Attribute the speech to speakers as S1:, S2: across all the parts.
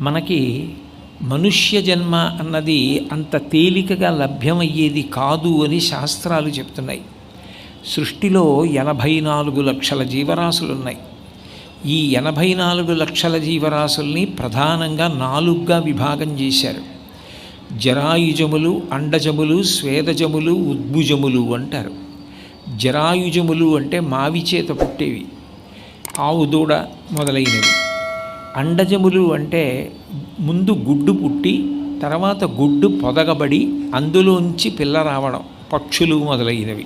S1: మనకి మనుష్య జన్మ అన్నది అంత తేలికగా లభ్యమయ్యేది కాదు అని శాస్త్రాలు చెప్తున్నాయి. సృష్టిలో 84 లక్షల జీవరాశులున్నాయి. ఈ 84 లక్షల జీవరాశుల్ని ప్రధానంగా 4గా విభాగం చేశారు. జరాయుజములు, అండజములు, స్వేదజములు, ఉద్భుజములు అంటారు. జరాయుజములు అంటే మావి చేత పుట్టేవి, ఆవు దూడ మొదలైనవి. అండజములు అంటే ముందు గుడ్డు పుట్టి తర్వాత గుడ్డు పొదగబడి అందులోంచి పిల్ల రావడం, పక్షులు మొదలైనవి.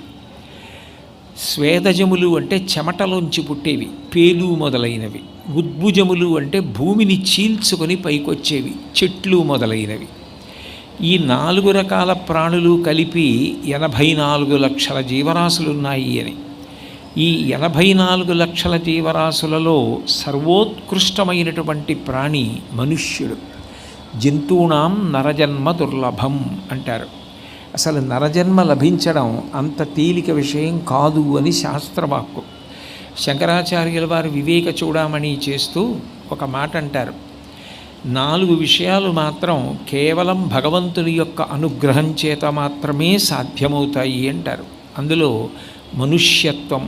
S1: స్వేదజములు అంటే చెమటలోంచి పుట్టేవి, పేలు మొదలైనవి. ఉద్భుజములు అంటే భూమిని చీల్చుకొని పైకొచ్చేవి, చెట్లు మొదలైనవి. ఈ 4 రకాల ప్రాణులు కలిపి 84 లక్షల జీవరాశులున్నాయి అని. ఈ 84 లక్షల జీవరాశులలో సర్వోత్కృష్టమైనటువంటి ప్రాణి మనుష్యుడు. జంతూనాం నరజన్మ దుర్లభం అంటారు. అసలు నరజన్మ లభించడం అంత తేలిక విషయం కాదు అని శాస్త్రవాక్కు. శంకరాచార్యుల వారు వివేక చూడామణి చేస్తూ ఒక మాట అంటారు, 4 విషయాలు మాత్రం కేవలం భగవంతుని యొక్క అనుగ్రహం చేత మాత్రమే సాధ్యమవుతాయి అంటారు. అందులో మనుష్యత్వం,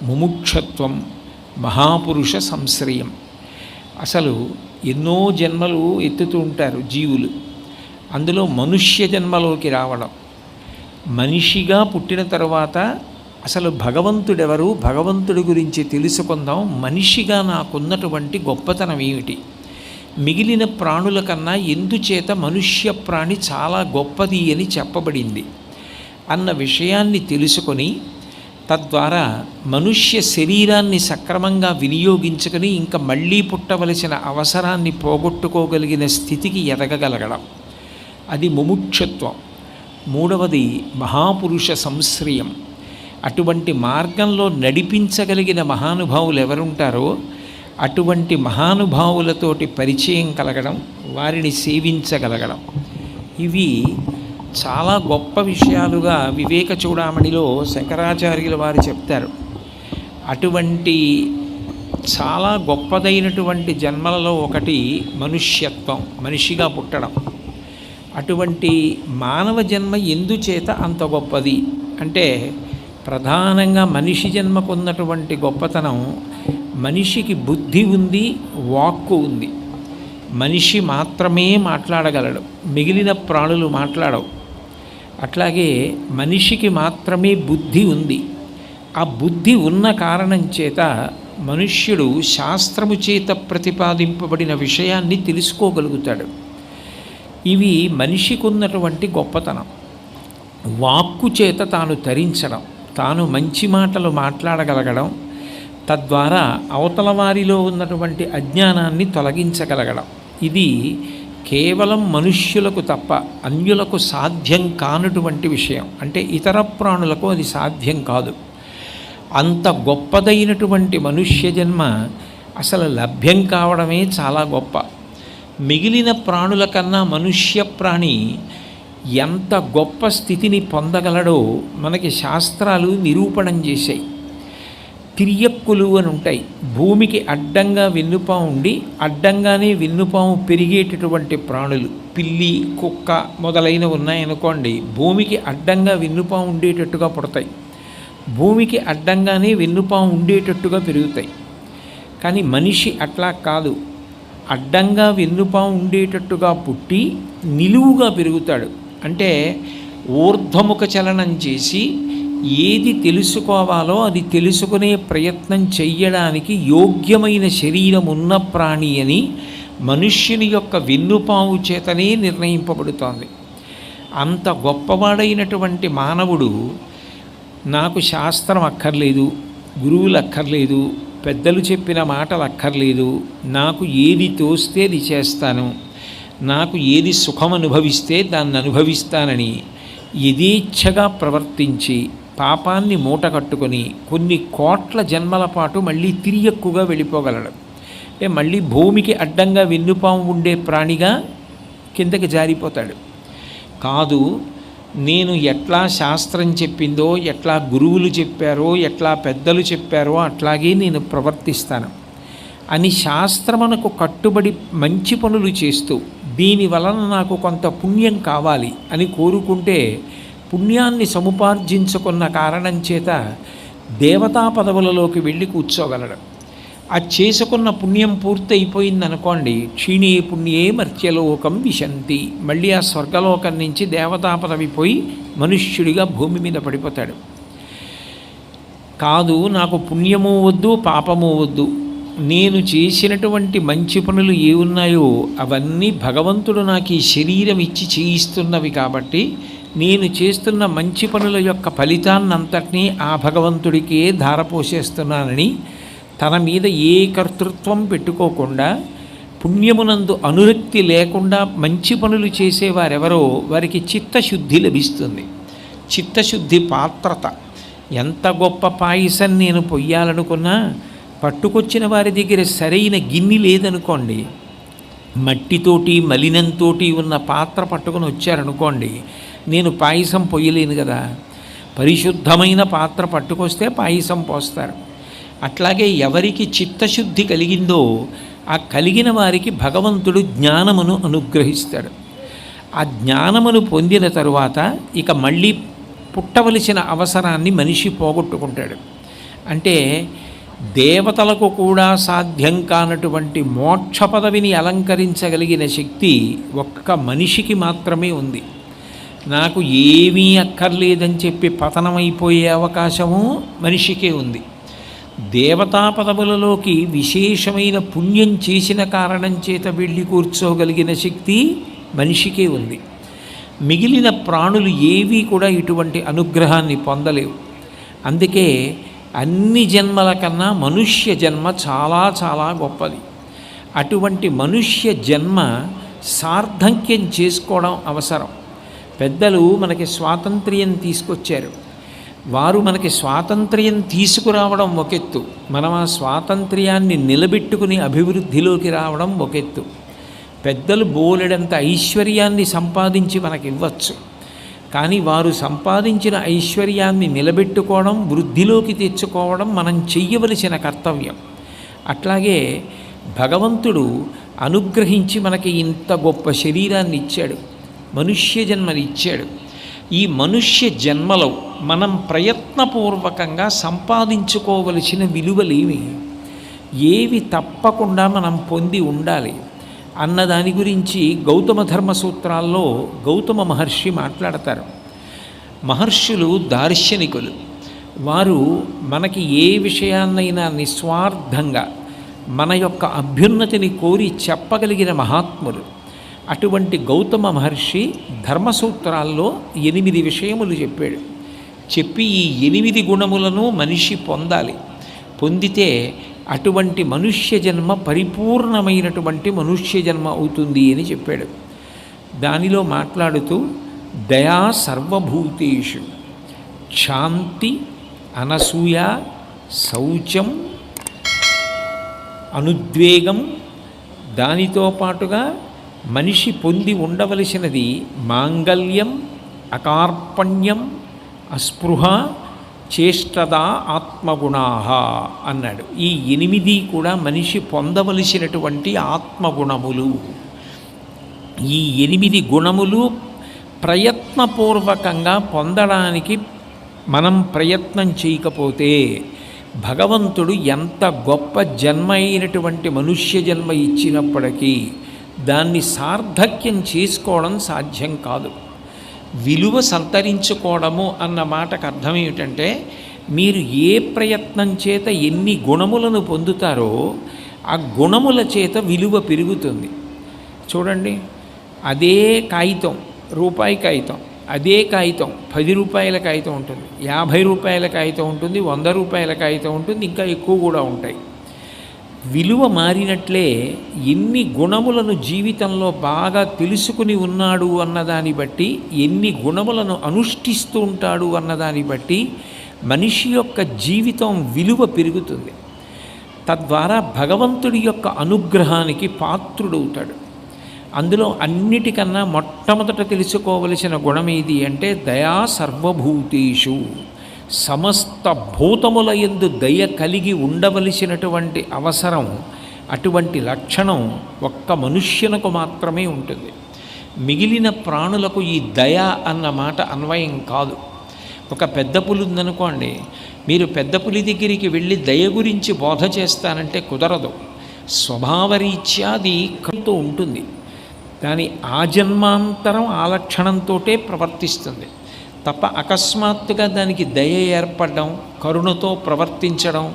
S1: ముముక్షత్వం, మహాపురుష సంశ్రయం. అసలు ఎన్నో జన్మలు ఎత్తుతూ ఉంటారు జీవులు. అందులో మనుష్య జన్మలోకి రావడం, మనిషిగా పుట్టిన తరువాత అసలు భగవంతుడెవరు, భగవంతుడి గురించి తెలుసుకుందాం, మనిషిగా నాకున్నటువంటి గొప్పతనం ఏమిటి, మిగిలిన ప్రాణుల కన్నా ఎందుచేత మనుష్య ప్రాణి చాలా గొప్పది అని చెప్పబడింది అన్న విషయాన్ని తెలుసుకొని తద్వారా మనుష్య శరీరాన్ని సక్రమంగా వినియోగించుకొని ఇంకా మళ్ళీ పుట్టవలసిన అవసరాన్ని పోగొట్టుకోగలిగిన స్థితికి ఎదగగలగడం, అది ముముక్షత్వం. 3వది మహాపురుష సంశ్రయం. అటువంటి మార్గంలో నడిపించగలిగిన మహానుభావులు ఎవరుంటారో అటువంటి మహానుభావులతోటి పరిచయం కలగడం, వారిని సేవించగలగడం. ఇవి చాలా గొప్ప విషయాలుగా వివేక చూడామణిలో శంకరాచార్యుల వారు చెప్తారు. అటువంటి చాలా గొప్పదైనటువంటి జన్మలలో ఒకటి మనుష్యత్వం, మనిషిగా పుట్టడం. అటువంటి మానవ జన్మ ఎందుచేత అంత గొప్పది అంటే ప్రధానంగా మనిషి జన్మకున్నటువంటి గొప్పతనం, మనిషికి బుద్ధి ఉంది, వాక్కు ఉంది. మనిషి మాత్రమే మాట్లాడగలడు, మిగిలిన ప్రాణులు మాట్లాడవు. అట్లాగే మనిషికి మాత్రమే బుద్ధి ఉంది. ఆ బుద్ధి ఉన్న కారణం చేత మనుష్యుడు శాస్త్రము చేత ప్రతిపాదింపబడిన విషయాన్ని తెలుసుకోగలుగుతాడు. ఇవి మనిషికి ఉన్నటువంటి గొప్పతనం. వాక్కు చేత తాను తరించడం, తాను మంచి మాటలు మాట్లాడగలగడం, తద్వారా అవతల వారిలో ఉన్నటువంటి అజ్ఞానాన్ని తొలగించగలగడం. ఇది కేవలం మనుష్యులకు తప్ప అన్యులకు సాధ్యం కానటువంటి విషయం. అంటే ఇతర ప్రాణులకు అది సాధ్యం కాదు. అంత గొప్పదైనటువంటి మనుష్య జన్మ అసలు లభ్యం కావడమే చాలా గొప్ప. మిగిలిన ప్రాణుల కన్నా మనుష్య ప్రాణి ఎంత గొప్ప స్థితిని పొందగలడో మనకి శాస్త్రాలు నిరూపణం చేశాయి. తిరియక్కులు అని ఉంటాయి. భూమికి అడ్డంగా వెన్నుపాము ఉండి అడ్డంగానే వెన్నుపాము పెరిగేటటువంటి ప్రాణులు, పిల్లి, కుక్క మొదలైనవి ఉన్నాయనుకోండి, భూమికి అడ్డంగా వెన్నుపాము ఉండేటట్టుగా పుడతాయి, భూమికి అడ్డంగానే వెన్నుపాము ఉండేటట్టుగా పెరుగుతాయి. కానీ మనిషి అట్లా కాదు, అడ్డంగా వెన్నుపాము ఉండేటట్టుగా పుట్టి నిలువుగా పెరుగుతాడు. అంటే ఊర్ధ్వముఖ చలనం చేసి ఏది తెలుసుకోవాలో అది తెలుసుకునే ప్రయత్నం చెయ్యడానికి యోగ్యమైన శరీరం ఉన్న ప్రాణి అని మనుష్యుని యొక్క వెన్నుపాము చేతనే నిర్ణయింపబడుతోంది. అంత గొప్పవాడైనటువంటి మానవుడు నాకు శాస్త్రం అక్కర్లేదు, గురువులు అక్కర్లేదు, పెద్దలు చెప్పిన మాటలు అక్కర్లేదు, నాకు ఏది తోస్తే అది చేస్తాను, నాకు ఏది సుఖం అనుభవిస్తే దాన్ని అనుభవిస్తానని యథేచ్ఛగా ప్రవర్తించి పాపాన్ని మూట కట్టుకొని కొన్ని కోట్ల జన్మల పాటు మళ్ళీ తిరియక్కుగా వెళ్ళిపోగలడు. అంటే మళ్ళీ భూమికి అడ్డంగా వెన్నుపాము ఉండే ప్రాణిగా కిందకి జారిపోతాడు. కాదు, నేను ఎట్లా శాస్త్రం చెప్పిందో, ఎట్లా గురువులు చెప్పారో, ఎట్లా పెద్దలు చెప్పారో అట్లాగే నేను ప్రవర్తిస్తాను అని శాస్త్రమునకు కట్టుబడి మంచి పనులు చేస్తూ దీని వలన నాకు కొంత పుణ్యం కావాలి అని కోరుకుంటే పుణ్యాన్ని సముపార్జించుకున్న కారణం చేత దేవతా పదవులలోకి వెళ్ళి కూర్చోగలడు. ఆ చేసుకున్న పుణ్యం పూర్తయిపోయిందనుకోండి, క్షీణే పుణ్యే మర్త్యలోకం విశంతి, మళ్ళీ ఆ స్వర్గలోకం నుంచి దేవతా పదవి పోయి మనుష్యుడిగా భూమి మీద పడిపోతాడు. కాదు, నాకు పుణ్యము వద్దు పాపము వద్దు, నేను చేసినటువంటి మంచి పనులు ఏ ఉన్నాయో అవన్నీ భగవంతుడు నాకు ఈ శరీరం ఇచ్చి చేయిస్తున్నవి కాబట్టి నేను చేస్తున్న మంచి పనుల యొక్క ఫలితాన్నంతటినీ ఆ భగవంతుడికే ధారపోసేస్తున్నానని తన మీద ఏ కర్తృత్వం పెట్టుకోకుండా పుణ్యమునందు అనురక్తి లేకుండా మంచి పనులు చేసేవారెవరో వారికి చిత్తశుద్ధి లభిస్తుంది. చిత్తశుద్ధి పాత్రత. ఎంత గొప్ప పాయసం నేను పొయ్యాలనుకున్నా పట్టుకొచ్చిన వారి దగ్గర సరైన గిన్నె లేదనుకోండి, మట్టితోటి మలినంతో ఉన్న పాత్ర పట్టుకొని వచ్చారనుకోండి, నేను పాయసం పొయ్యలేను కదా. పరిశుద్ధమైన పాత్ర పట్టుకొస్తే పాయసం పోస్తారు. అట్లాగే ఎవరికి చిత్తశుద్ధి కలిగిందో ఆ కలిగిన వారికి భగవంతుడు జ్ఞానమును అనుగ్రహిస్తాడు. ఆ జ్ఞానమును పొందిన తరువాత ఇక మళ్ళీ పుట్టవలసిన అవసరాన్ని మనిషి పోగొట్టుకుంటాడు. అంటే దేవతలకు కూడా సాధ్యం కానటువంటి మోక్ష పదవిని అలంకరించగలిగిన శక్తి ఒక్క మనిషికి మాత్రమే ఉంది. నాకు ఏమీ అక్కర్లేదని చెప్పి పతనమైపోయే అవకాశము మనిషికే ఉంది. దేవతా పదవులలోకి విశేషమైన పుణ్యం చేసిన కారణం చేత వెళ్ళి కూర్చోగలిగిన శక్తి మనిషికే ఉంది. మిగిలిన ప్రాణులు ఏవీ కూడా ఇటువంటి అనుగ్రహాన్ని పొందలేవు. అందుకే అన్ని జన్మల కన్నా మనుష్య జన్మ చాలా చాలా గొప్పది. అటువంటి మనుష్య జన్మ సార్థక్యం చేసుకోవడం అవసరం. పెద్దలు మనకి స్వాతంత్ర్యం తీసుకొచ్చారు. వారు మనకి స్వాతంత్ర్యం తీసుకురావడం ఒకెత్తు, మనం ఆ స్వాతంత్ర్యాన్ని నిలబెట్టుకుని అభివృద్ధిలోకి రావడం ఒకెత్తు. పెద్దలు బోలెడంత ఐశ్వర్యాన్ని సంపాదించి మనకి ఇవ్వచ్చు, కానీ వారు సంపాదించిన ఐశ్వర్యాన్ని నిలబెట్టుకోవడం, వృద్ధిలోకి తెచ్చుకోవడం మనం చెయ్యవలసిన కర్తవ్యం. అట్లాగే భగవంతుడు అనుగ్రహించి మనకి ఇంత గొప్ప శరీరాన్ని ఇచ్చాడు, మనుష్య జన్మనిచ్చాడు. ఈ మనుష్య జన్మలో మనం ప్రయత్నపూర్వకంగా సంపాదించుకోవలసిన విలువలేవి, ఏవి తప్పకుండా మనం పొంది ఉండాలి అన్నదాని గురించి గౌతమ ధర్మ సూత్రాల్లో గౌతమ మహర్షి మాట్లాడతారు. మహర్షులు దార్శనికులు. వారు మనకి ఏ విషయాన్నైనా నిస్వార్థంగా మన యొక్క అభ్యున్నతిని కోరి చెప్పగలిగిన మహాత్ములు. అటువంటి గౌతమ మహర్షి ధర్మసూత్రాల్లో 8 విషయములు చెప్పాడు. చెప్పి ఈ 8 గుణములను మనిషి పొందాలి. పొందితే అటువంటి మనుష్య జన్మ పరిపూర్ణమైనటువంటి మనుష్య జన్మ అవుతుంది అని చెప్పాడు. దానిలో మాట్లాడుతూ దయా సర్వభూతేషు, శాంతి, అనసూయ, శౌచం, అనుద్వేగం, దానితో పాటుగా మనిషి పొంది ఉండవలసినది మాంగల్యం, అకార్పణ్యం, అస్పృహ, చేష్టద, ఆత్మగుణాహ అన్నాడు. ఈ 8 కూడా మనిషి పొందవలసినటువంటి ఆత్మగుణములు. ఈ 8 గుణములు ప్రయత్నపూర్వకంగా పొందడానికి మనం ప్రయత్నం చేయకపోతే భగవంతుడు ఎంత గొప్ప జన్మ అయినటువంటి మనుష్య జన్మ ఇచ్చినప్పటికీ దాన్ని సార్థక్యం చేసుకోవడం సాధ్యం కాదు. విలువ సంతరించుకోవడము అన్న మాటకు అర్థం ఏమిటంటే, మీరు ఏ ప్రయత్నం చేత ఎన్ని గుణములను పొందుతారో ఆ గుణముల చేత విలువ పెరుగుతుంది. చూడండి, అదే కాగితం, రూపాయి కాగితం, అదే కాగితం 10 రూపాయల కాగితం ఉంటుంది, 50 రూపాయల కాగితం ఉంటుంది, 100 రూపాయల కాగితం ఉంటుంది, ఇంకా ఎక్కువ కూడా ఉంటాయి. విలువ మారినట్లే ఎన్ని గుణములను జీవితంలో బాగా తెలుసుకుని ఉన్నాడు అన్నదాన్ని బట్టి, ఎన్ని గుణములను అనుష్ఠిస్తూ ఉంటాడు అన్నదాన్ని బట్టి మనిషి యొక్క జీవితం విలువ పెరుగుతుంది. తద్వారా భగవంతుడి యొక్క అనుగ్రహానికి పాత్రుడవుతాడు. అందులో అన్నిటికన్నా మొట్టమొదట తెలుసుకోవలసిన గుణం ఏది అంటే దయా సర్వభూతేషు. సమస్త భూతముల యందు దయ కలిగి ఉండవలసినటువంటి అవసరం అటువంటి లక్షణం ఒక్క మనుష్యునకు మాత్రమే ఉంటుంది. మిగిలిన ప్రాణులకు ఈ దయ అన్న మాట అన్వయం కాదు. ఒక పెద్ద పులి ఉందనుకోండి, మీరు పెద్ద పులి దగ్గరికి వెళ్ళి దయ గురించి బోధ చేస్తానంటే కుదరదు. స్వభావరీత్యా అది కరుతో ఉంటుంది. దాని ఆజన్మాంతరం ఆ లక్షణంతో ప్రవర్తిస్తుంది తప్ప అకస్మాత్తుగా దానికి దయ ఏర్పడడం, కరుణతో ప్రవర్తించడం,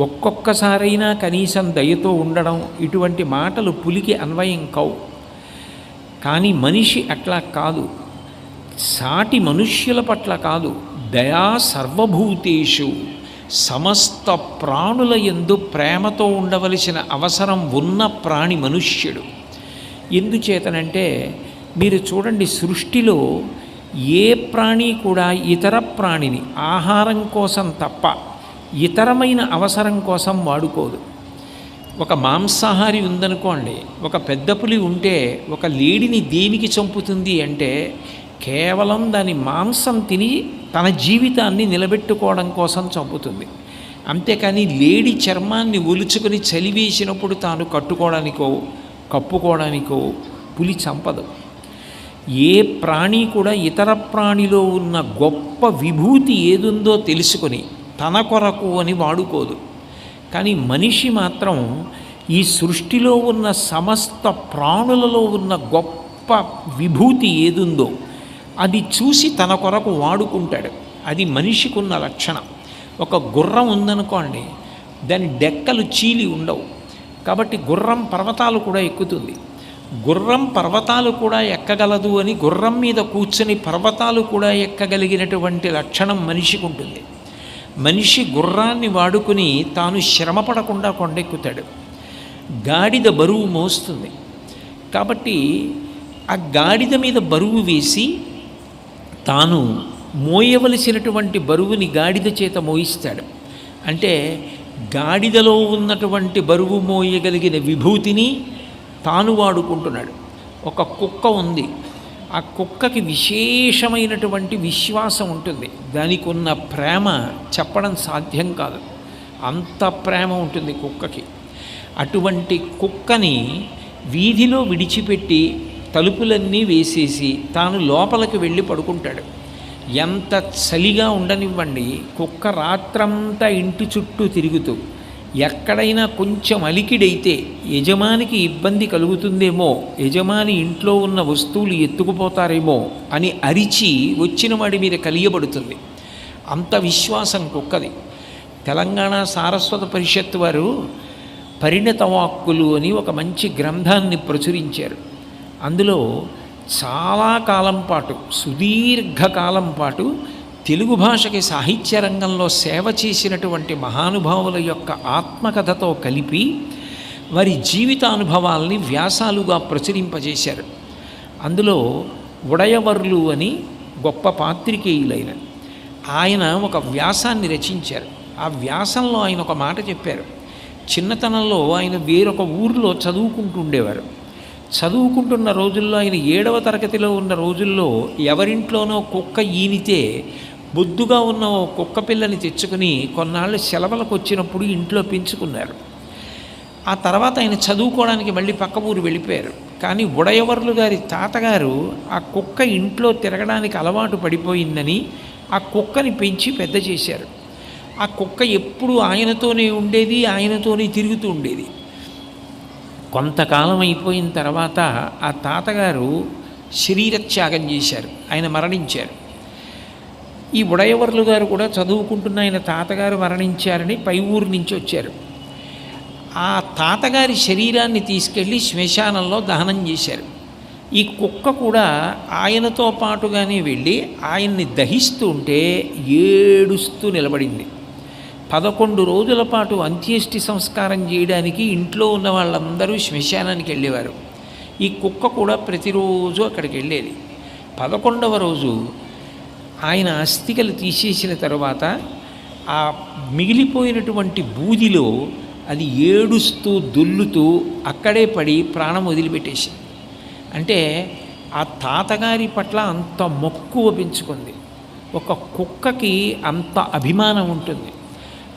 S1: ఒక్కొక్కసారైనా కనీసం దయతో ఉండడం, ఇటువంటి మాటలు పులికి అన్వయం కావు. కానీ మనిషి అట్లా కాదు. సాటి మనుష్యుల పట్ల కాదు, దయా సర్వభూతేషు, సమస్త ప్రాణుల యందు ప్రేమతో ఉండవలసిన అవసరం ఉన్న ప్రాణి మనుష్యుడు. ఎందుచేతనంటే మీరు చూడండి, సృష్టిలో ఏ ప్రాణి కూడా ఇతర ప్రాణిని ఆహారం కోసం తప్ప ఇతరమైన అవసరం కోసం వాడుకోదు. ఒక మాంసాహారి ఉందనుకోండి, ఒక పెద్ద పులి ఉంటే ఒక లేడిని దేనికి చంపుతుంది అంటే కేవలం దాని మాంసం తిని తన జీవితాన్ని నిలబెట్టుకోవడం కోసం చంపుతుంది. అంతేకాని లేడి చర్మాన్ని ఒలుచుకొని చలివేసినప్పుడు తాను కట్టుకోవడానికో కప్పుకోవడానికో పులి చంపదు. ఏ ప్రాణి కూడా ఇతర ప్రాణిలో ఉన్న గొప్ప విభూతి ఏదుందో తెలుసుకొని తన కొరకు అని వాడుకోదు. కానీ మనిషి మాత్రం ఈ సృష్టిలో ఉన్న సమస్త ప్రాణులలో ఉన్న గొప్ప విభూతి ఏదుందో అది చూసి తన కొరకు వాడుకుంటాడు. అది మనిషికి ఉన్న లక్షణం. ఒక గుర్రం ఉందనుకోండి, దాని డెక్కలు చీలి ఉండవు, కాబట్టి గుర్రం పర్వతాలు కూడా ఎక్కుతుంది. గుర్రం పర్వతాలు కూడా ఎక్కగలదు అని గుర్రం మీద కూర్చొని పర్వతాలు కూడా ఎక్కగలిగినటువంటి లక్షణం మనిషికి ఉంటుంది. మనిషి గుర్రాన్ని వాడుకుని తాను శ్రమపడకుండా కొండెక్కుతాడు. గాడిద బరువు మోస్తుంది, కాబట్టి ఆ గాడిద మీద బరువు వేసి తాను మోయవలసినటువంటి బరువుని గాడిద చేత మోయిస్తాడు. అంటే గాడిదలో ఉన్నటువంటి బరువు మోయగలిగిన విభూతిని తాను వాడుకుంటున్నాడు. ఒక కుక్క ఉంది, ఆ కుక్కకి విశేషమైనటువంటి విశ్వాసం ఉంటుంది. దానికి ఉన్న ప్రేమ చెప్పడం సాధ్యం కాదు, అంత ప్రేమ ఉంటుంది కుక్కకి. అటువంటి కుక్కని వీధిలో విడిచిపెట్టి తలుపులన్నీ వేసేసి తాను లోపలికి వెళ్ళి పడుకుంటాడు. ఎంత చలిగా ఉండనివ్వండి, కుక్క రాత్రంతా ఇంటి చుట్టూ తిరుగుతూ ఎక్కడైనా కొంచెం అలికిడైతే యజమానికి ఇబ్బంది కలుగుతుందేమో, యజమాని ఇంట్లో ఉన్న వస్తువులు ఎత్తుకుపోతారేమో అని అరిచి వచ్చిన వాడి మీద కలియబడుతుంది. అంత విశ్వాసం కుక్కది. తెలంగాణ సారస్వత పరిషత్ వారు పరిణత వాక్కులు అని ఒక మంచి గ్రంథాన్ని ప్రచురించారు. అందులో చాలా కాలం పాటు, సుదీర్ఘకాలం పాటు తెలుగు భాషకి సాహిత్య రంగంలో సేవ చేసినటువంటి మహానుభావుల యొక్క ఆత్మకథతో కలిపి వారి జీవితానుభవాల్ని వ్యాసాలుగా ప్రచురింపజేశారు. అందులో ఉడయవర్లు అని గొప్ప పాత్రికేయులైన ఆయన ఒక వ్యాసాన్ని రచించారు. ఆ వ్యాసంలో ఆయన ఒక మాట చెప్పారు. చిన్నతనంలో ఆయన వేరొక ఊరిలో చదువుకుంటూ ఉండేవారు. చదువుకుంటున్న రోజుల్లో, ఆయన 7వ తరగతిలో ఉన్న రోజుల్లో ఎవరింట్లోనో కుక్క ఈనితే బొద్దుగా ఉన్న ఓ కుక్క పిల్లని తెచ్చుకుని కొన్నాళ్ళు సెలవులకు వచ్చినప్పుడు ఇంట్లో పెంచుకున్నారు. ఆ తర్వాత ఆయన చదువుకోవడానికి మళ్ళీ పక్క ఊరు వెళ్ళిపోయారు. కానీ ఉడయవర్లు గారి తాతగారు ఆ కుక్క ఇంట్లో తిరగడానికి అలవాటు పడిపోయిందని ఆ కుక్కని పెంచి పెద్ద చేశారు. ఆ కుక్క ఎప్పుడు ఆయనతోనే ఉండేది, ఆయనతోనే తిరుగుతూ ఉండేది. కొంతకాలం అయిపోయిన తర్వాత ఆ తాతగారు శరీరత్యాగం చేశారు, ఆయన మరణించారు. ఈ ఉడయవర్లు గారు కూడా చదువుకుంటున్న ఆయన తాతగారు మరణించారని పై ఊరు నుంచి వచ్చారు. ఆ తాతగారి శరీరాన్ని తీసుకెళ్ళి శ్మశానంలో దహనం చేశారు. ఈ కుక్క కూడా ఆయనతో పాటుగానే వెళ్ళి ఆయన్ని దహిస్తూ ఉంటే ఏడుస్తూ నిలబడింది. 11 రోజుల పాటు అంత్యేష్టి సంస్కారం చేయడానికి ఇంట్లో ఉన్న వాళ్ళందరూ శ్మశానానికి వెళ్ళేవారు. ఈ కుక్క కూడా ప్రతిరోజు అక్కడికి వెళ్ళేది. 11వ రోజు ఆయన అస్థికలు తీసేసిన తర్వాత ఆ మిగిలిపోయినటువంటి బూదిలో అది ఏడుస్తూ దొల్లుతూ అక్కడే పడి ప్రాణం వదిలిపెట్టేసింది. అంటే ఆ తాతగారి పట్ల అంత మక్కువ పెంచుకుంది. ఒక కుక్కకి అంత అభిమానం ఉంటుంది.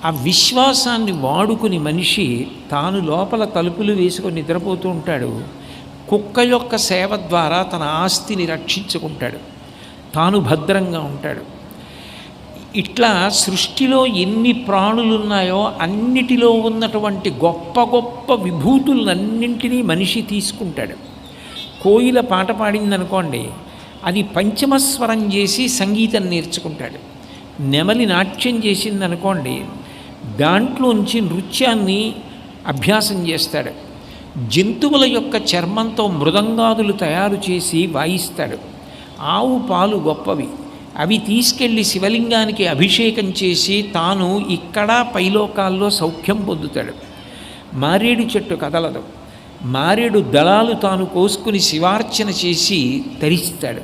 S1: ఆ విశ్వాసాన్ని వాడుకుని మనిషి తాను లోపల తలుపులు వేసుకొని నిద్రపోతూ ఉంటాడు. కుక్క యొక్క సేవ ద్వారా తన ఆస్తిని రక్షించుకుంటాడు, తాను భద్రంగా ఉంటాడు. ఇట్లా సృష్టిలో ఎన్ని ప్రాణులున్నాయో అన్నిటిలో ఉన్నటువంటి గొప్ప గొప్ప విభూతులన్నింటినీ మనిషి తీసుకుంటాడు. కోయిల పాట పాడిందనుకోండి, అది పంచమస్వరం చేసి సంగీతం నేర్చుకుంటాడు. నెమలి నాట్యం చేసిందనుకోండి, దాంట్లోంచి నృత్యాన్ని అభ్యాసం చేస్తాడు. జంతువుల యొక్క చర్మంతో మృదంగాదులు తయారు చేసి వాయిస్తాడు. ఆవు పాలు గొప్పవి, అవి తీసుకెళ్ళి శివలింగానికి అభిషేకం చేసి తాను ఇక్కడ పైలోకాల్లో సౌఖ్యం పొందుతాడు. మారేడు చెట్టు కదలదు, మారేడు దళాలు తాను కోసుకుని శివార్చన చేసి తరిస్తాడు.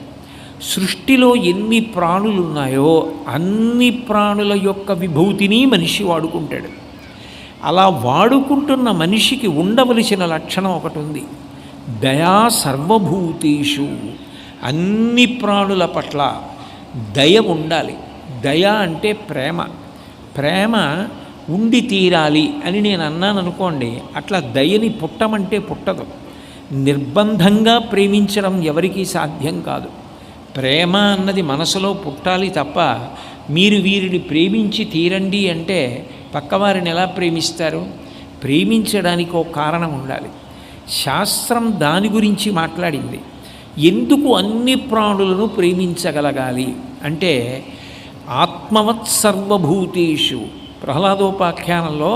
S1: సృష్టిలో ఎన్ని ప్రాణులున్నాయో అన్ని ప్రాణుల యొక్క విభూతిని మనిషి వాడుకుంటాడు. అలా వాడుకుంటున్న మనిషికి ఉండవలసిన లక్షణం ఒకటి ఉంది, దయా సర్వభూతేషు. అన్ని ప్రాణుల పట్ల దయ ఉండాలి. దయ అంటే ప్రేమ. ప్రేమ ఉండి తీరాలి అని నేను అన్నాను అనుకోండి, అట్లా దయని పుట్టమంటే పుట్టదు. నిర్బంధంగా ప్రేమించడం ఎవరికీ సాధ్యం కాదు. ప్రేమ అన్నది మనసులో పుట్టాలి తప్ప మీరు వీరిని ప్రేమించి తీరండి అంటే పక్కవారిని ఎలా ప్రేమిస్తారు? ప్రేమించడానికి ఒక కారణం ఉండాలి. శాస్త్రం దాని గురించి మాట్లాడింది. ఎందుకు అన్ని ప్రాణులను ప్రేమించగలగాలి అంటే, ఆత్మవత్ సర్వభూతేషు. ప్రహ్లాదోపాఖ్యానంలో,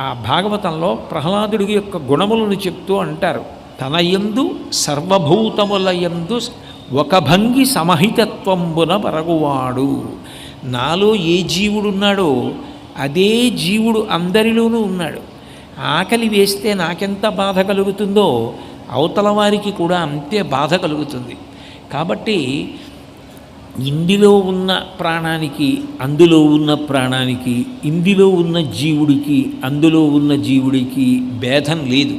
S1: ఆ భాగవతంలో ప్రహ్లాదుడి యొక్క గుణములను చెప్తూ అంటారు, తన యందు సర్వభూతముల యందు ఒక భంగి సమహితత్వంబున పరగువాడు. నాలో ఏ జీవుడున్నాడో అదే జీవుడు అందరిలోనూ ఉన్నాడు. ఆకలి వేస్తే నాకెంత బాధ కలుగుతుందో అవతల వారికి కూడా అంతే బాధ కలుగుతుంది. కాబట్టి ఇందులో ఉన్న ప్రాణానికి అందులో ఉన్న ప్రాణానికి, ఇందులో ఉన్న జీవుడికి అందులో ఉన్న జీవుడికి భేదం లేదు.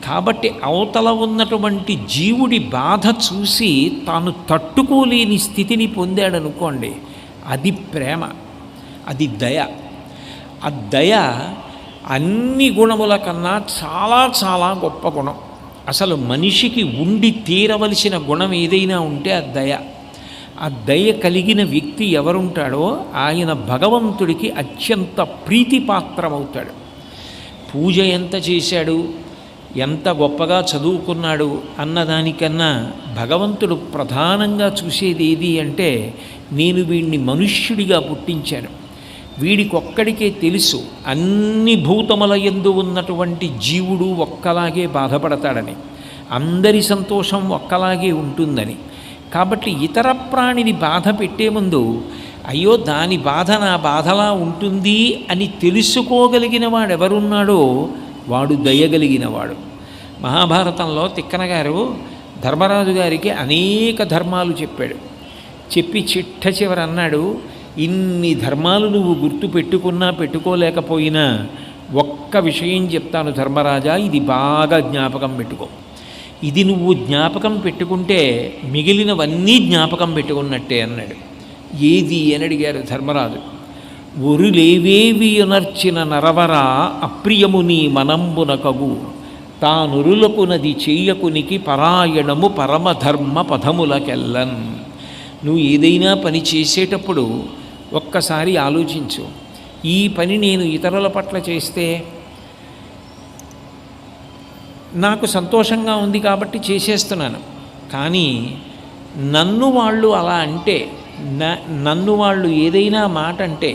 S1: కాబట్టి అవతల ఉన్నటువంటి జీవుడి బాధ చూసి తాను తట్టుకోలేని స్థితిని పొందాడనుకోండి, అది ప్రేమ, అది దయ. ఆ దయ అన్ని గుణముల కన్నా చాలా చాలా గొప్ప గుణం. అసలు మనిషికి ఉండి తీరవలసిన గుణం ఏదైనా ఉంటే ఆ దయ. ఆ దయ కలిగిన వ్యక్తి ఎవరుంటాడో ఆయన భగవంతుడికి అత్యంత ప్రీతిపాత్రమవుతాడు. పూజ ఎంత చేశాడు, ఎంత గొప్పగా చదువుకున్నాడు అన్నదానికన్నా భగవంతుడు ప్రధానంగా చూసేది ఏది అంటే, నేను వీడిని మనుష్యుడిగా పుట్టించాను, వీడికొక్కడికే తెలుసు అన్ని భూతముల యందు ఉన్నటువంటి జీవుడు ఒక్కలాగే బాధపడతాడని, అందరి సంతోషం ఒక్కలాగే ఉంటుందని. కాబట్టి ఇతర ప్రాణిని బాధ పెట్టే ముందు, అయ్యో దాని బాధ నా బాధలా ఉంటుంది అని తెలుసుకోగలిగిన వాడెవరున్నాడో వాడు దయగలిగినవాడు. మహాభారతంలో తిక్కన గారు ధర్మరాజు గారికి అనేక ధర్మాలు చెప్పాడు. చెప్పి చిట్ట చివర అన్నాడు, ఇన్ని ధర్మాలు నువ్వు గుర్తు పెట్టుకున్నా పెట్టుకోలేకపోయినా ఒక్క విషయం చెప్తాను ధర్మరాజా, ఇది బాగా జ్ఞాపకం పెట్టుకో. ఇది నువ్వు జ్ఞాపకం పెట్టుకుంటే మిగిలినవన్నీ జ్ఞాపకం పెట్టుకున్నట్టే అన్నాడు. ఏది అని అడిగారు ధర్మరాజు. ఒరులేవేవి ఉనర్చిన నరవరా అప్రియముని మనంబునకగు తానురులకునది చెయ్యకునికి పరాయణము పరమధర్మ పదములకెల్లన్. నువ్వు ఏదైనా పని చేసేటప్పుడు ఒక్కసారి ఆలోచించు, ఈ పని నేను ఇతరుల పట్ల చేస్తే నాకు సంతోషంగా ఉంది కాబట్టి చేసేస్తున్నాను, కానీ నన్ను వాళ్ళు అలా అంటే, నన్ను వాళ్ళు ఏదైనా మాట అంటే,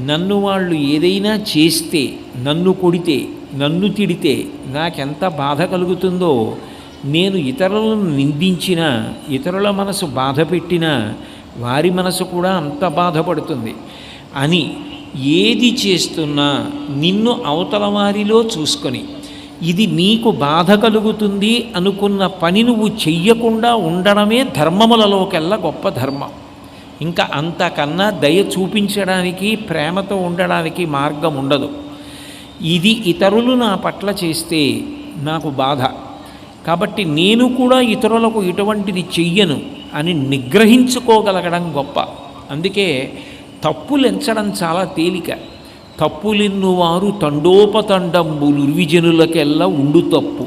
S1: నన్ను వాళ్ళు ఏదైనా చేస్తే, నన్ను కొడితే, నన్ను తిడితే నాకెంత బాధ కలుగుతుందో, నేను ఇతరులను నిందించినా, ఇతరుల మనసు బాధ పెట్టినా వారి మనసు కూడా అంత బాధపడుతుంది అని ఏది చేస్తున్నా నిన్ను అవతల వారిలో చూసుకొని, ఇది నీకు బాధ కలుగుతుంది అనుకున్న పని నువ్వు చెయ్యకుండా ఉండడమే ధర్మములలోకెల్లా గొప్ప ధర్మం. ఇంకా అంతకన్నా దయ చూపించడానికి, ప్రేమతో ఉండడానికి మార్గం ఉండదు. ఇది ఇతరులు నా పట్ల చేస్తే నాకు బాధ, కాబట్టి నేను కూడా ఇతరులకు ఇటువంటిది చెయ్యను అని నిగ్రహించుకోగలగడం గొప్ప. అందుకే తప్పులు ఎంచడం చాలా తేలిక. తప్పులెన్నువారు తండోపతండంబులుర్విజనులకెల్లా ఉండు తప్పు,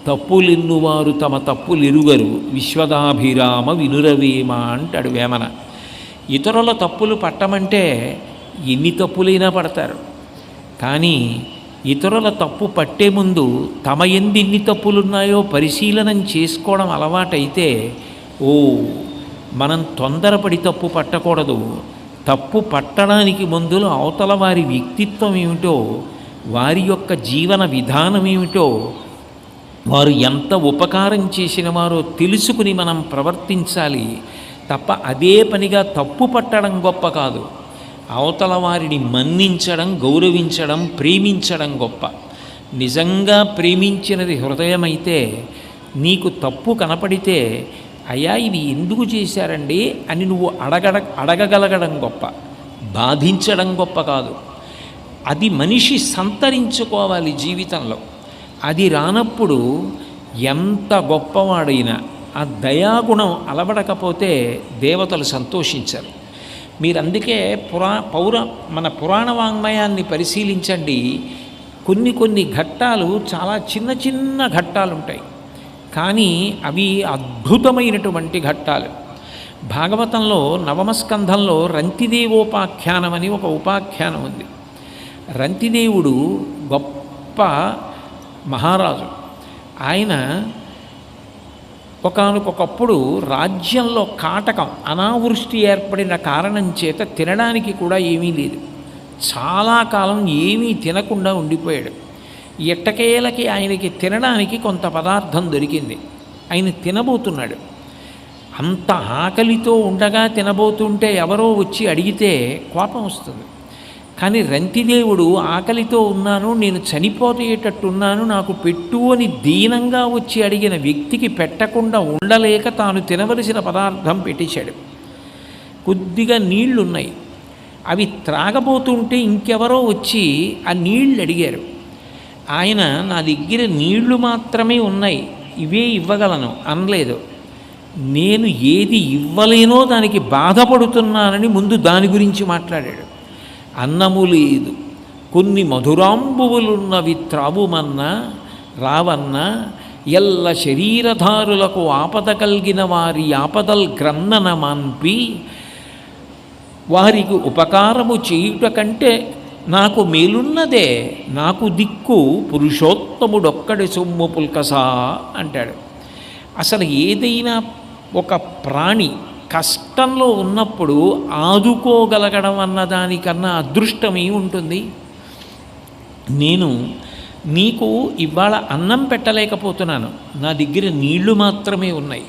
S1: తప్పులెన్నువారు తమ తప్పులెరుగరు, విశ్వదాభిరామ వినురవేమ అంటాడు వేమన. ఇతరుల తప్పులు పట్టమంటే ఎన్ని తప్పులైనా పడతారు, కానీ ఇతరుల తప్పు పట్టే ముందు తమ ఎందు ఎన్ని తప్పులున్నాయో పరిశీలనం చేసుకోవడం అలవాటైతే, ఓ మనం తొందరపడి తప్పు పట్టకూడదు, తప్పు పట్టడానికి ముందులో అవతల వారి వ్యక్తిత్వం ఏమిటో, వారి యొక్క జీవన విధానం ఏమిటో, వారు ఎంత ఉపకారం చేసిన వారో తెలుసుకుని మనం ప్రవర్తించాలి తప్ప అదే పనిగా తప్పు పట్టడం గొప్ప కాదు. అవతల వారిని మన్నించడం, గౌరవించడం, ప్రేమించడం గొప్ప. నిజంగా ప్రేమించినది హృదయమైతే నీకు తప్పు కనపడితే, అయ్యా ఇది ఎందుకు చేశారండి అని నువ్వు అడగగలగడం గొప్ప, బాధించడం గొప్ప కాదు. అది మనిషి సంతరించుకోవాలి జీవితంలో. అది రానప్పుడు ఎంత గొప్పవాడైనా ఆ దయాగుణం అలవడకపోతే దేవతలు సంతోషించరు. మీరు అందుకే మన పురాణ వాంగ్మయాన్ని పరిశీలించండి. కొన్ని ఘట్టాలు చాలా చిన్న చిన్న ఘట్టాలు ఉంటాయి, కానీ అవి అద్భుతమైనటువంటి ఘట్టాలు. భాగవతంలో నవమస్కంధంలో రంతిదేవోపాఖ్యానం అని ఒక ఉపాఖ్యానం ఉంది. రంతిదేవుడు గొప్ప మహారాజు. ఆయన ఒకానొకప్పుడు రాజ్యంలో కాటకం, అనావృష్టి ఏర్పడిన కారణం చేత తినడానికి కూడా ఏమీ లేదు. చాలా కాలం ఏమీ తినకుండా ఉండిపోయాడు. ఎట్టకేలకి ఆయనకి తినడానికి కొంత పదార్థం దొరికింది. ఆయన తినబోతున్నాడు. అంత ఆకలితో ఉండగా తినబోతుంటే ఎవరో వచ్చి అడిగితే కోపం వస్తుంది. కానీ రంతిదేవుడు ఆకలితో ఉన్నాను, నేను చనిపోయేటట్టున్నాను, నాకు పెట్టు అని దీనంగా వచ్చి అడిగిన వ్యక్తికి పెట్టకుండా ఉండలేక తాను తినవలసిన పదార్థం పెట్టేశాడు. కొద్దిగా నీళ్లున్నాయి, అవి త్రాగబోతుంటే ఇంకెవరో వచ్చి ఆ నీళ్లు అడిగారు. ఆయన నా దగ్గర నీళ్లు మాత్రమే ఉన్నాయి, ఇవే ఇవ్వగలను అనలేదు. నేను ఏది ఇవ్వలేనో దానికి బాధపడుతున్నానని ముందు దాని గురించి మాట్లాడాడు. అన్నము లేదు, కొన్ని మధురాంబువులున్నవి త్రావుమన్నా రావన్నా, ఎల్ల శరీరధారులకు ఆపద కలిగిన వారి ఆపదల్ గ్రన్నన మాన్పి, వారికి ఉపకారము చేయుట కంటే నాకు మేలున్నదే, నాకు దిక్కు పురుషోత్తముడొక్కడి సొమ్ము పుల్కసా అంటాడు. అసలు ఏదైనా ఒక ప్రాణి కష్టంలో ఉన్నప్పుడు ఆదుకోగలగడం అన్నదానికన్నా అదృష్టమే ఉంటుంది. నేను నీకు ఇవాళ అన్నం పెట్టలేకపోతున్నాను, నా దగ్గర నీళ్లు మాత్రమే ఉన్నాయి,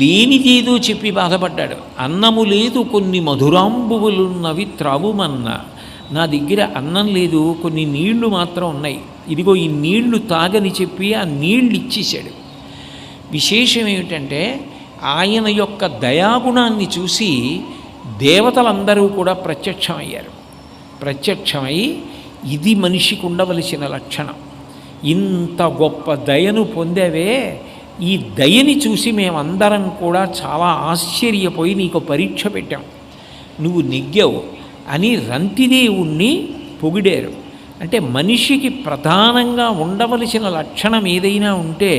S1: లేనిదేదో చెప్పి బాధపడ్డాడు. అన్నము లేదు, కొన్ని మధురాంబువులున్నవి త్రావుమన్నా, నా దగ్గర అన్నం లేదు, కొన్ని నీళ్లు మాత్రం ఉన్నాయి, ఇదిగో ఈ నీళ్లు తాగని చెప్పి ఆ నీళ్ళు ఇచ్చేశాడు. విశేషం ఏమిటంటే ఆయన యొక్క దయాగుణాన్ని చూసి దేవతలందరూ కూడా ప్రత్యక్షమయ్యారు. ప్రత్యక్షమై ఇది మనిషికి ఉండవలసిన లక్షణం, ఇంత గొప్ప దయను పొందేవే, ఈ దయని చూసి మేమందరం కూడా చాలా ఆశ్చర్యపోయి నీకు పరీక్ష పెట్టాం, నువ్వు నెగ్గావు అని రంతిదేవుణ్ణి పొగిడారు. అంటే మనిషికి ప్రధానంగా ఉండవలసిన లక్షణం ఏదైనా ఉంటే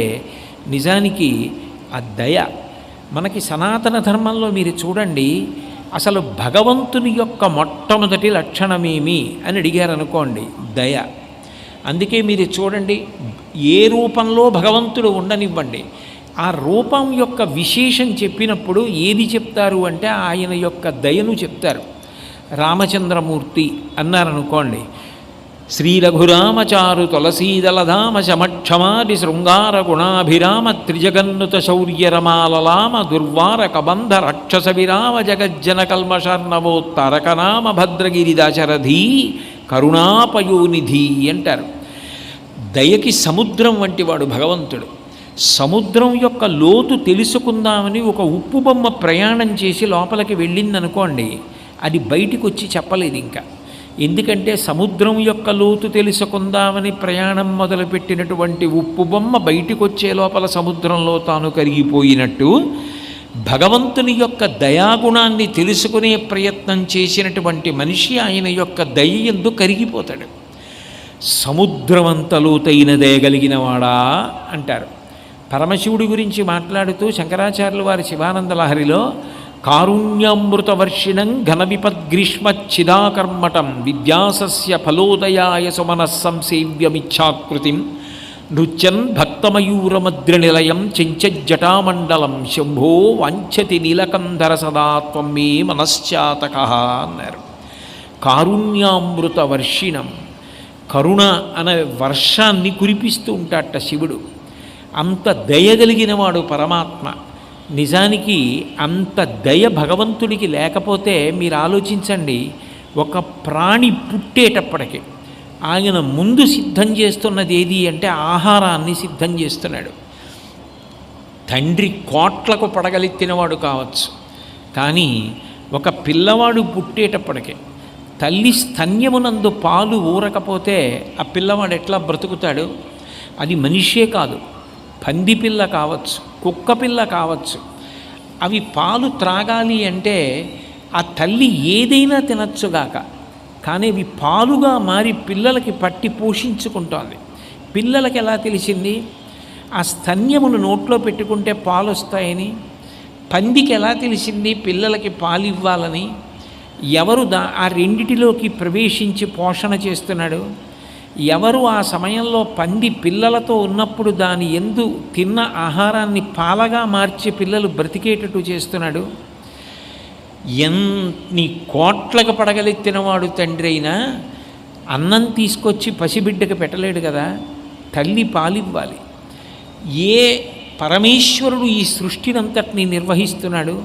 S1: నిజానికి ఆ దయ. మనకి సనాతన ధర్మంలో మీరు చూడండి, అసలు భగవంతుని యొక్క మొట్టమొదటి లక్షణమేమి అని అడిగారనుకోండి, దయ. అందుకే మీరు చూడండి, ఏ రూపంలో భగవంతుడు ఉండనివ్వండి, ఆ రూపం యొక్క విశేషం చెప్పినప్పుడు ఏది చెప్తారు అంటే ఆయన యొక్క దయను చెప్తారు. రామచంద్రమూర్తి అన్నారనుకోండి, శ్రీ రఘురామచారు తులసీదలధామ శమక్షమాది శృంగార గుణాభిరామ త్రిజగన్నుత శౌర్యరమాలలామ దుర్వార కబంధ రక్షస విరామ జగజ్జన కల్మషార్ణవోత్తారకనామ భద్రగిరి దాశరథీ కరుణాపయోనిధి అంటారు. దయకి సముద్రం వంటివాడు భగవంతుడు. సముద్రం యొక్క లోతు తెలుసుకుందామని ఒక ఉప్పు బొమ్మ ప్రయాణం చేసి లోపలికి వెళ్ళిందనుకోండి, అది బయటికి వచ్చి చెప్పలేదు ఇంకా. ఎందుకంటే సముద్రం యొక్క లోతు తెలుసుకుందామని ప్రయాణం మొదలుపెట్టినటువంటి ఉప్పు బొమ్మ బయటికి వచ్చే లోపల సముద్రంలో తాను కరిగిపోయినట్టు భగవంతుని యొక్క దయాగుణాన్ని తెలుసుకునే ప్రయత్నం చేసినటువంటి మనిషి ఆయన యొక్క దయ యందు కరిగిపోతాడు. సముద్రమంత లోతైన దయగలిగిన వాడా అంటారు. పరమశివుడి గురించి మాట్లాడుతూ శంకరాచార్యుల వారి శివానంద లహరిలో కారుణ్యామృత వర్షిణం ఘన విపద్గ్రీష్మచ్చిదాకర్మటం విద్యాసస్య ఫలోదయాయ సుమనస్సంసేవ్యమిచ్ఛాకృతిం నృత్యన్ భక్తమయూరమద్రనిలయం చెంచజ్జటామండలం శంభో వాంఛతి నీలకంధర సదా త్వం మే మనశ్చాతకః అన్నారు. కారుణ్యామృత వర్షిణం, కరుణ అనే వర్షాన్ని కురిపిస్తూ ఉంటాడట శివుడు. అంత దయగలిగిన వాడు పరమాత్మ. నిజానికి అంత దయ భగవంతుడికి లేకపోతే మీరు ఆలోచించండి, ఒక ప్రాణి పుట్టేటప్పటికి ఆయన ముందు సిద్ధం చేస్తున్నది ఏది అంటే ఆహారాన్ని సిద్ధం చేస్తున్నాడు. తండ్రి కోట్లకు పడగలెత్తినవాడు కావచ్చు, కానీ ఒక పిల్లవాడు పుట్టేటప్పటికే తల్లి స్తన్యమునందు పాలు ఊరకపోతే ఆ పిల్లవాడు ఎట్లా బ్రతుకుతాడు? అది మనిషే కాదు, పంది పిల్ల కావచ్చు, కుక్క పిల్ల కావచ్చు. అవి పాలు త్రాగాలి అంటే ఆ తల్లి ఏదైనా తినచ్చుగాక, కానీ అవి పాలుగా మారి పిల్లలకి పట్టి పోషించుకుంటోంది. పిల్లలకి ఎలా తెలిసింది? ఆ స్తన్యమును నోట్లో పెట్టుకుంటే పాలు వస్తాయని. పందికి ఎలా తెలిసింది పిల్లలకి పాలు ఇవ్వాలని? ఎవరు ఆ రెండిటిలోకి ప్రవేశించి పోషణ చేస్తున్నాడు? ఎవరు ఆ సమయంలో పంది పిల్లలతో ఉన్నప్పుడు దాని యందు తిన్న ఆహారాన్ని పాలగా మార్చి పిల్లలు బ్రతికేటట్టు చేస్తున్నాడు? ఎన్ని కోట్లకు పడగలెత్తినవాడు తండ్రి అయినా అన్నం తీసుకొచ్చి పసిబిడ్డకు పెట్టలేడు కదా, తల్లి పాలివ్వాలి. ఏ పరమేశ్వరుడు ఈ సృష్టినంతటిని నిర్వహిస్తున్నాడు?